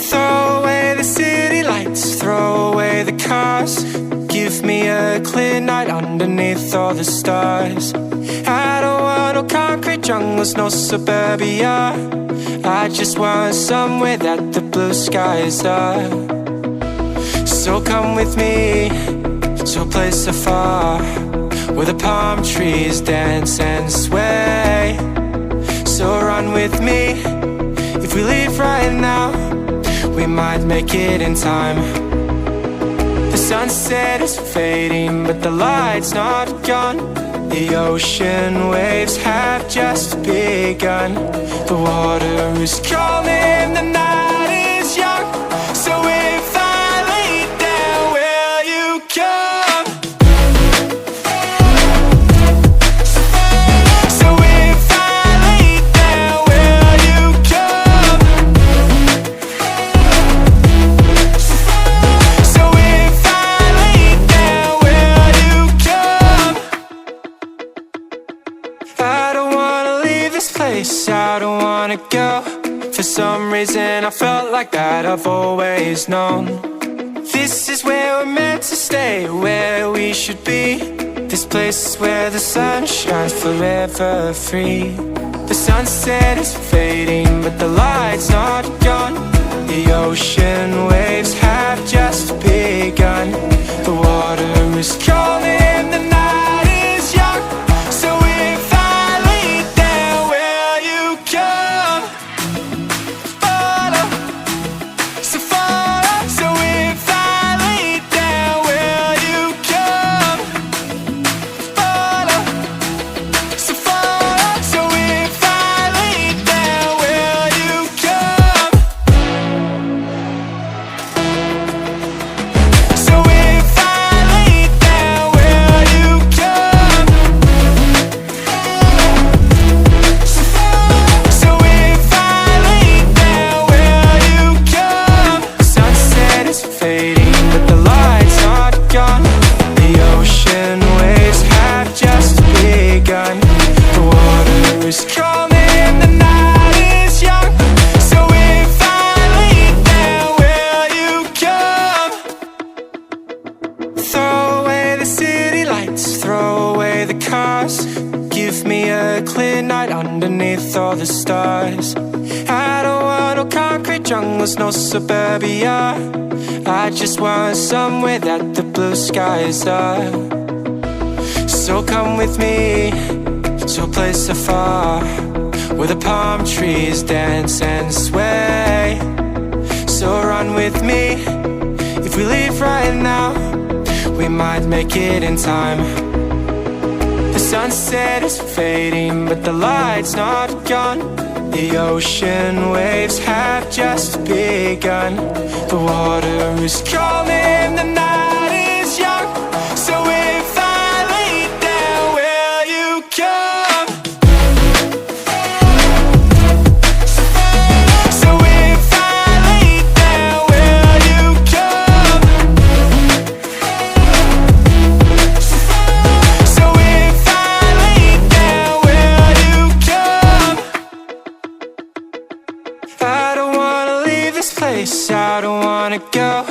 Throw away the city lights, throw away the cars. Give me a clear night underneath all the stars. I don't want no concrete jungles, no suburbia. I just want somewhere that the blue skies are. So come with me to a place so far, where the palm trees dance and sway. So run with me. If we leave right now, we might make it in time. The sunset is fading, but the light's not gone. The ocean waves have just begun. The water is calling, the night is young. So if I lay down, will you come? So if I lay down, will you come? So if I lay down, will you come? I don't wanna leave this place, I don't wanna go. For some reason I felt like that I've always known. This is where we're meant to stay, where we should be. This place is where the sun shines forever free. The sunset is fading, but the light's not gone. The ocean waves have just begun. The water is calling, the night is young. So if I lay down, will you come? Follow, so follow. So if I lay down, will you come? Follow, so follow. So if I lay down, will you come? So if I lay down, will you come? So if I lay down, will you come? The sunset is fading, but the light's not gone. The ocean waves have just begun. The water is calling, the night is young. So if I lay down, will you come? Throw away the city lights, throw away the cars. Give me a clear night underneath all the stars. I don't want no concrete jungles, no suburbia. I just want somewhere that the blue skies are. So come with me to a place so far, where the palm trees dance and sway. So run with me. If we leave right now, we might make it in time. The sunset is fading, but the light's not gone. The ocean waves have just begun. The water is calling, the night is young. So if I lay down, will you come? So if I lay down, will you come? So if I lay down, will you come? I don't wanna leave this place, I don't wanna go.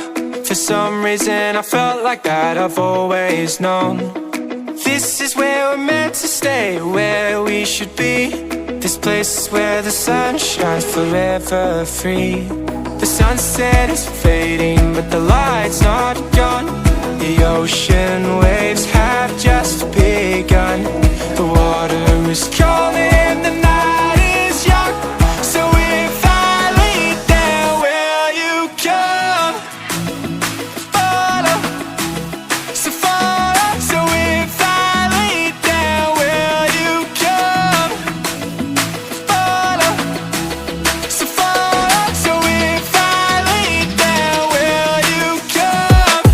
For some reason I felt like that I've always known. This is where we're meant to stay, where we should be. This place is where the sun shines forever free. The sunset is fading, but the light's not gone. The ocean waves have just begun. The water is calling, the night is young. So if I lay down, will you come? Follow, so follow. So if I lay down, will you come? Follow, so follow. So if I lay down, will you come?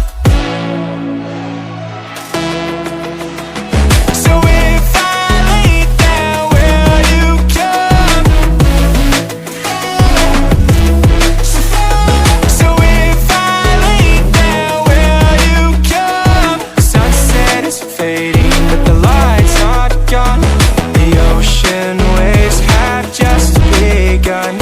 So if I lay down, will you come? So if I lay down, will you come? The sunset is fading, but the light's not gone. The ocean waves have just begun.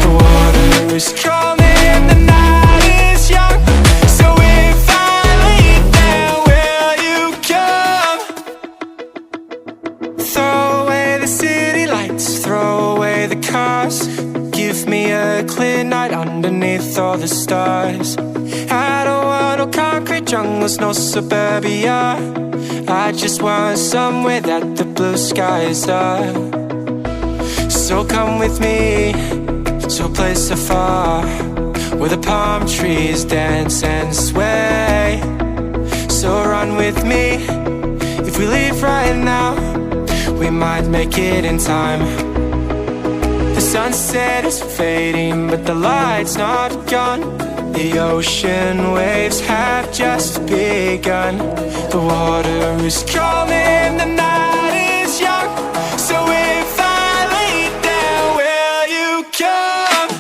The water is calling, calling, the night is young. So if I leave, then will you come? Throw away the city lights, throw away the cars. Give me a clear night underneath all the stars. I don't want no concrete jungles, no suburbia. I just want somewhere that the blue skies are. So come with me to a place afar, where the palm trees dance and sway. So run with me. If we leave right now, we might make it in time. The sunset is fading, but the light's not gone. The ocean waves have just begun. The water is calling, the night is young. So if I leave, then will you come?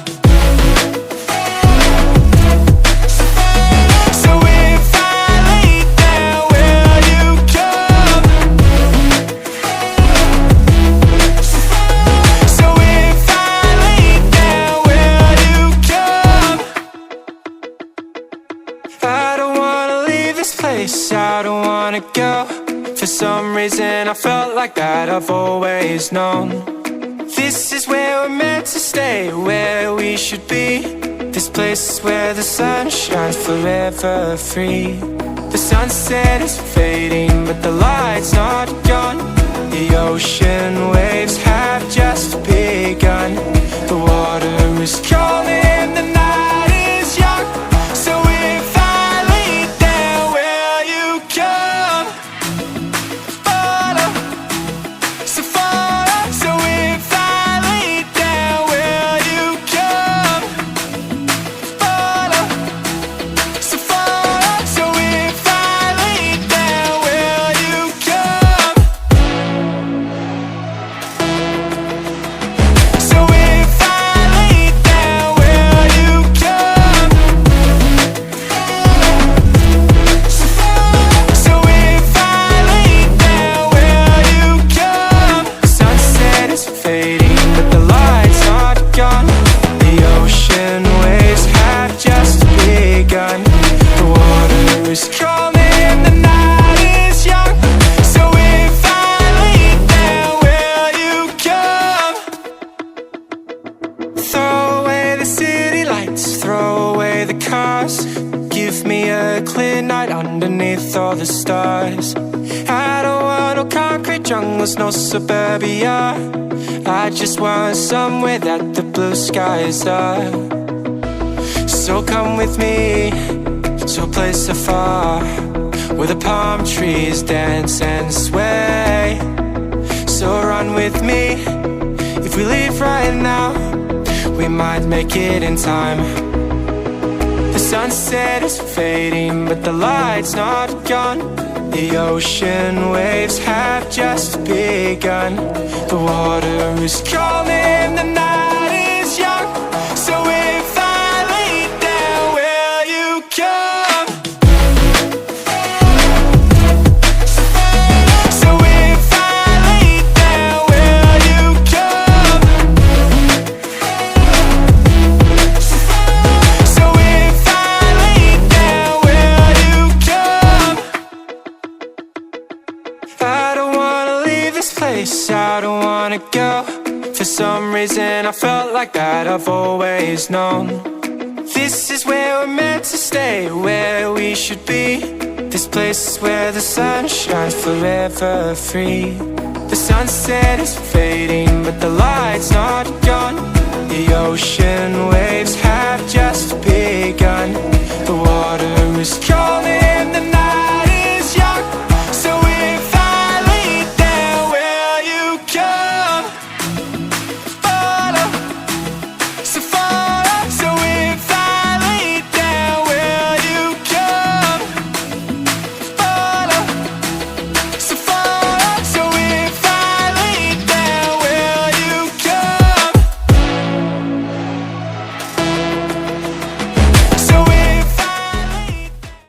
So if I leave, then will you come? So if I leave, then will you come? I don't wanna leave this place, I don't wanna go. For some reason I felt like that I've always known. This is where we're meant to stay, where we should be. This place is where the sun shines forever free. The sunset is fading, but the light's not gone. The ocean waves have just begun. The water is calling, the night is young. So if I leave, then will you come? Follow, so follow. So if I leave, then will you come? Follow, so follow. So if I leave, then will you come? So if I leave, then will you come? So if I leave, then will you come? The sunset is fading, but the light's not gone. The ocean waves have just begun. The water is calling, the night is young. So if I leave, then will you come? Throw away the city lights, throw away the cars. Give me a clear night underneath all the stars. I don't want no concrete jungles, no suburbia. I just want somewhere that the blue skies are. So come with me to a place afar, where the palm trees dance and sway. So run with me. If we leave right now, we might make it in time. The sunset is fading, but the light's not gone. The ocean waves have just begun. The water is calling, the night is young. So if I leave, then will you come? So if I leave, then will you come? So if I leave, then will you come? I don't wanna leave this place, I don't wanna go. For some reason I felt like that I've always known. This is where we're meant to stay, where we should be. This place is where the sun shines forever free. The sunset is fading,